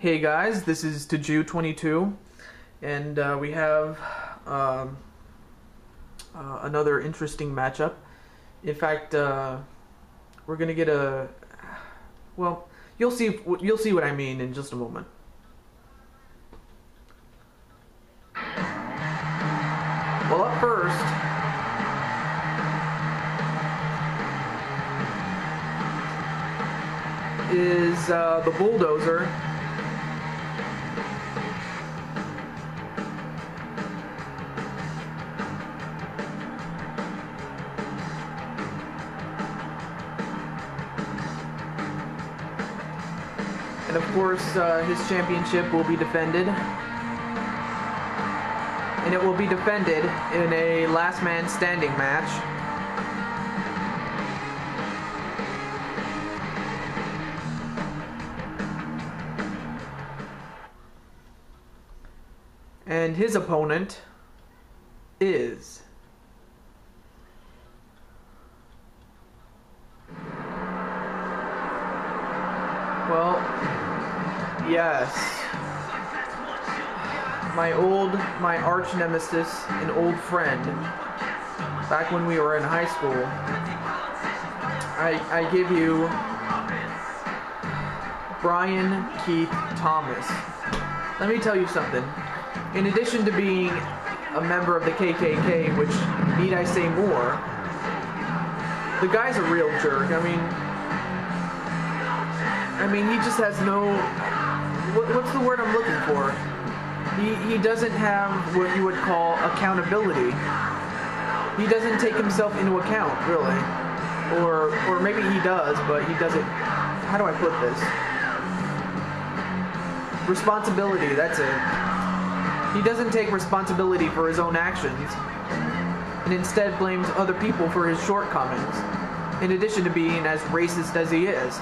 Hey guys, this is Taju22, and we have another interesting matchup. In fact, we're gonna get a well. You'll see what I mean in just a moment. Well, up first, is the Bulldozer. And of course, his championship will be defended. And it will be defended in a last man standing match. And his opponent is yes, my arch nemesis and old friend, back when we were in high school. I give you Brian Keith Thomas. Let me tell you something. In addition to being a member of the KKK, which need I say more, the guy's a real jerk. I mean, he just has no... What's the word I'm looking for? He doesn't have what you would call accountability. He doesn't take himself into account, really. Or maybe he does, but he doesn't... How do I put this? Responsibility, that's it. He doesn't take responsibility for his own actions, and instead blames other people for his shortcomings, in addition to being as racist as he is.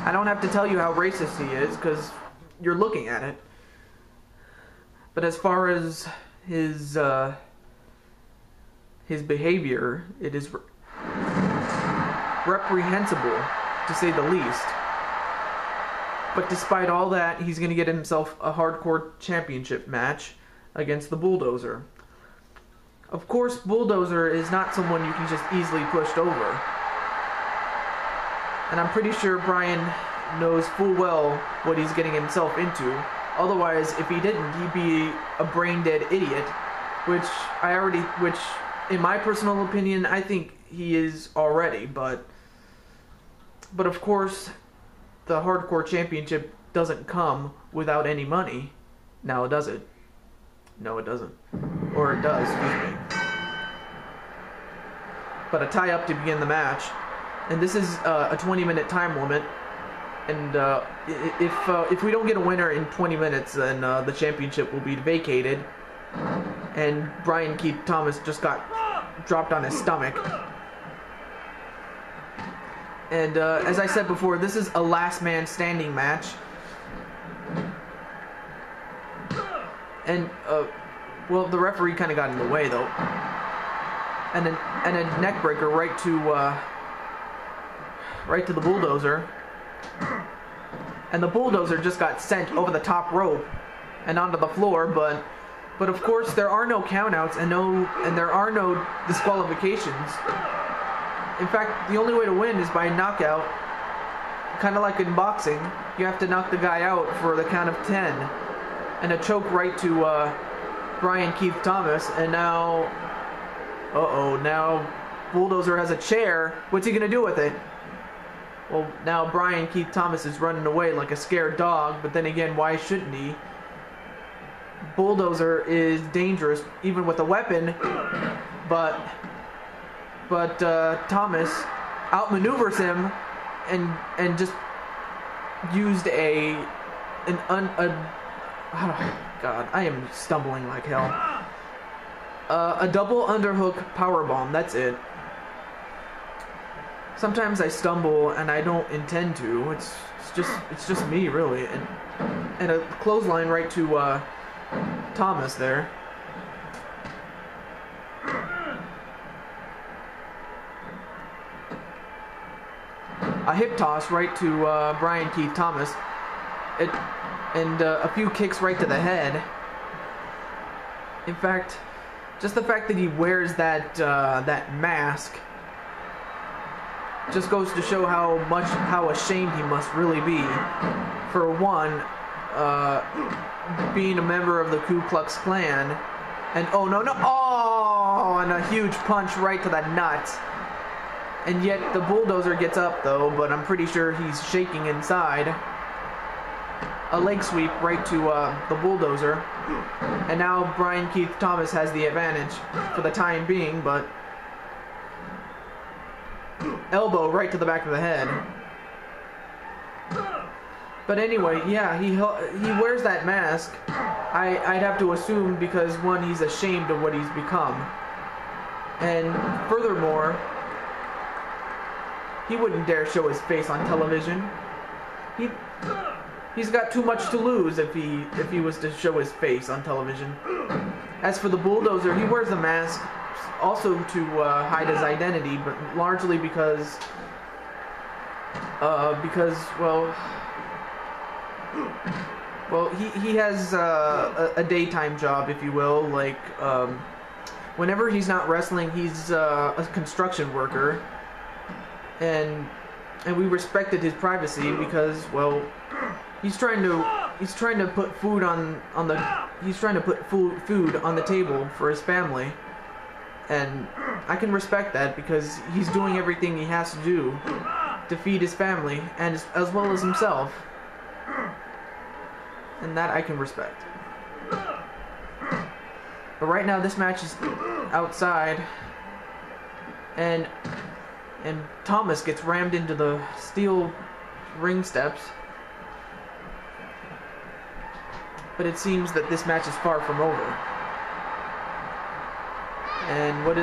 I don't have to tell you how racist he is, because you're looking at it. But as far as his behavior, it is reprehensible, to say the least. But despite all that, he's going to get himself a hardcore championship match against the Bulldozer. Of course, Bulldozer is not someone you can just easily push over. And I'm pretty sure Brian knows full well what he's getting himself into. Otherwise, if he didn't, he'd be a brain-dead idiot, which in my personal opinion, I think he is already, but of course, the hardcore championship doesn't come without any money. Now, does it? No, it doesn't. Or it does, excuse me. But a tie-up to begin the match. And this is a 20-minute time limit. And if we don't get a winner in 20 minutes, then the championship will be vacated. And Brian Keith Thomas just got dropped on his stomach. And as I said before, this is a last man standing match. And well, the referee kind of got in the way though. And a neck breaker right to the Bulldozer. And the Bulldozer just got sent over the top rope and onto the floor, but of course there are no countouts and there are no disqualifications. In fact, the only way to win is by knockout. Kind of like in boxing, you have to knock the guy out for the count of 10. And a choke right to Brian Keith Thomas. And now, now Bulldozer has a chair. What's he gonna do with it? Well, now Brian Keith Thomas is running away like a scared dog, but then again, why shouldn't he? Bulldozer is dangerous even with a weapon, but Thomas outmaneuvers him and just used God, I am stumbling like hell. A double underhook powerbomb, that's it. Sometimes I stumble and I don't intend to. It's just me, really. And a clothesline right to Thomas there. A hip toss right to Brian Keith Thomas. and a few kicks right to the head. In fact, just the fact that he wears that mask just goes to show how ashamed he must really be. For one, being a member of the Ku Klux Klan, and oh, and a huge punch right to the nuts. And yet the Bulldozer gets up though, but I'm pretty sure he's shaking inside. A leg sweep right to the Bulldozer, and now Brian Keith Thomas has the advantage for the time being, but elbow right to the back of the head. But anyway, yeah, he wears that mask. I'd have to assume because, one, he's ashamed of what he's become, and furthermore, he wouldn't dare show his face on television. He's got too much to lose if he was to show his face on television. As for the Bulldozer, he wears the mask also to hide his identity, but largely because he has a daytime job, if you will. Like whenever he's not wrestling, he's a construction worker, and we respected his privacy because, well, he's trying to put food on the table for his family, and I can respect that because he's doing everything he has to do to feed his family and as well as himself, and that I can respect. But right now this match is outside, and Thomas gets rammed into the steel ring steps. But it seems that this match is far from over. And what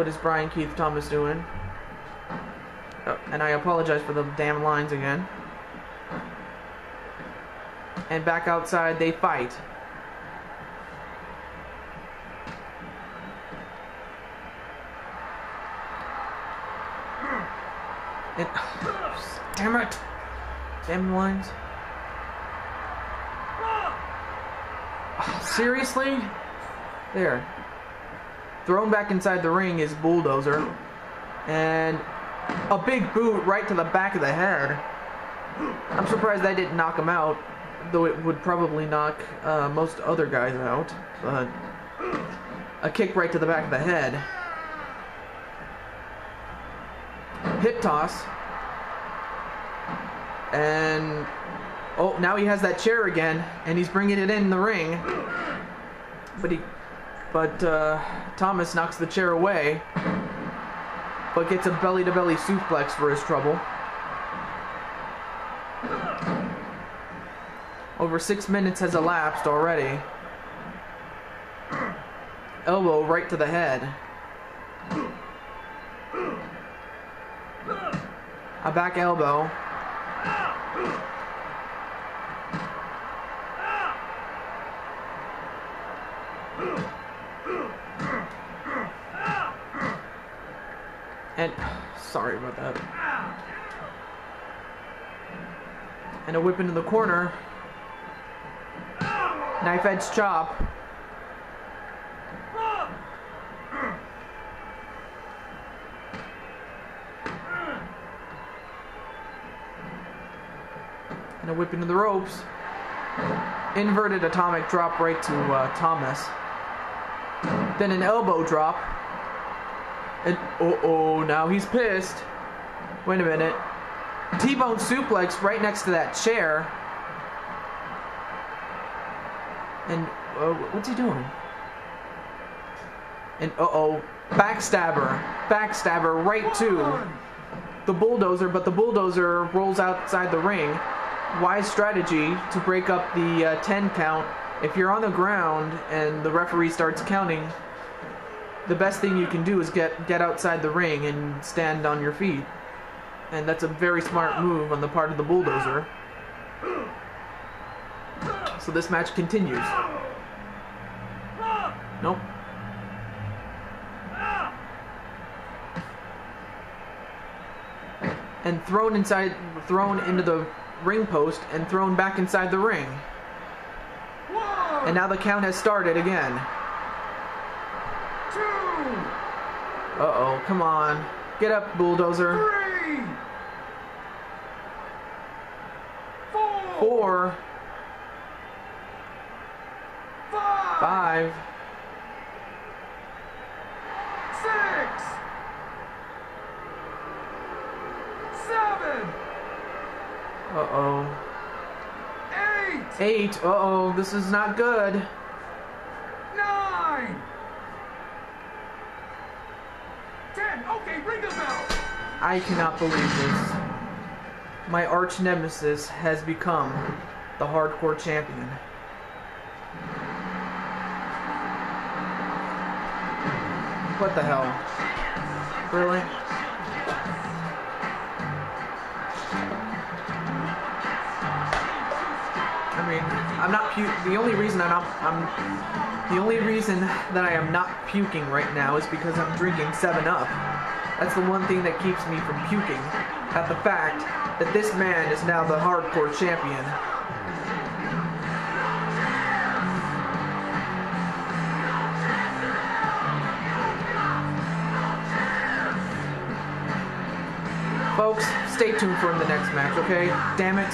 is Brian Keith Thomas doing? Oh, and I apologize for the damn lines again. And back outside they fight. And, damn it! Damn lines. Seriously? There. Thrown back inside the ring is Bulldozer. And a big boot right to the back of the head. I'm surprised that didn't knock him out, though it would probably knock most other guys out. But a kick right to the back of the head. Hip toss. And oh, now he has that chair again, and he's bringing it in the ring. But Thomas knocks the chair away, but gets a belly-to-belly suplex for his trouble. Over 6 minutes has elapsed already. Elbow right to the head. A back elbow. And sorry about that. And a whip into the corner. Knife edge chop. And a whip into the ropes. Inverted atomic drop right to Thomas. Then an elbow drop. And oh, now he's pissed. Wait a minute. T-bone suplex right next to that chair. And what's he doing? And backstabber right to the Bulldozer, but the Bulldozer rolls outside the ring. Wise strategy to break up the 10 count. If you're on the ground and the referee starts counting, the best thing you can do is get outside the ring and stand on your feet. And that's a very smart move on the part of the Bulldozer. So this match continues. Nope. And thrown into ring post and thrown back inside the ring. And now the count has started again. 2. Uh-oh, come on. Get up, Bulldozer. 3. 4. 4. 5. 6. 7. Uh-oh. 8. 8. Uh-oh, this is not good. 9. 10. Okay, ring the bell. I cannot believe this. My arch nemesis has become the hardcore champion. What the hell? Really? I mean, I'm not the only reason the only reason that I am not puking right now is because I'm drinking 7-Up. That's the one thing that keeps me from puking, at the fact that this man is now the hardcore champion. Folks, stay tuned for the next match, okay? Damn it.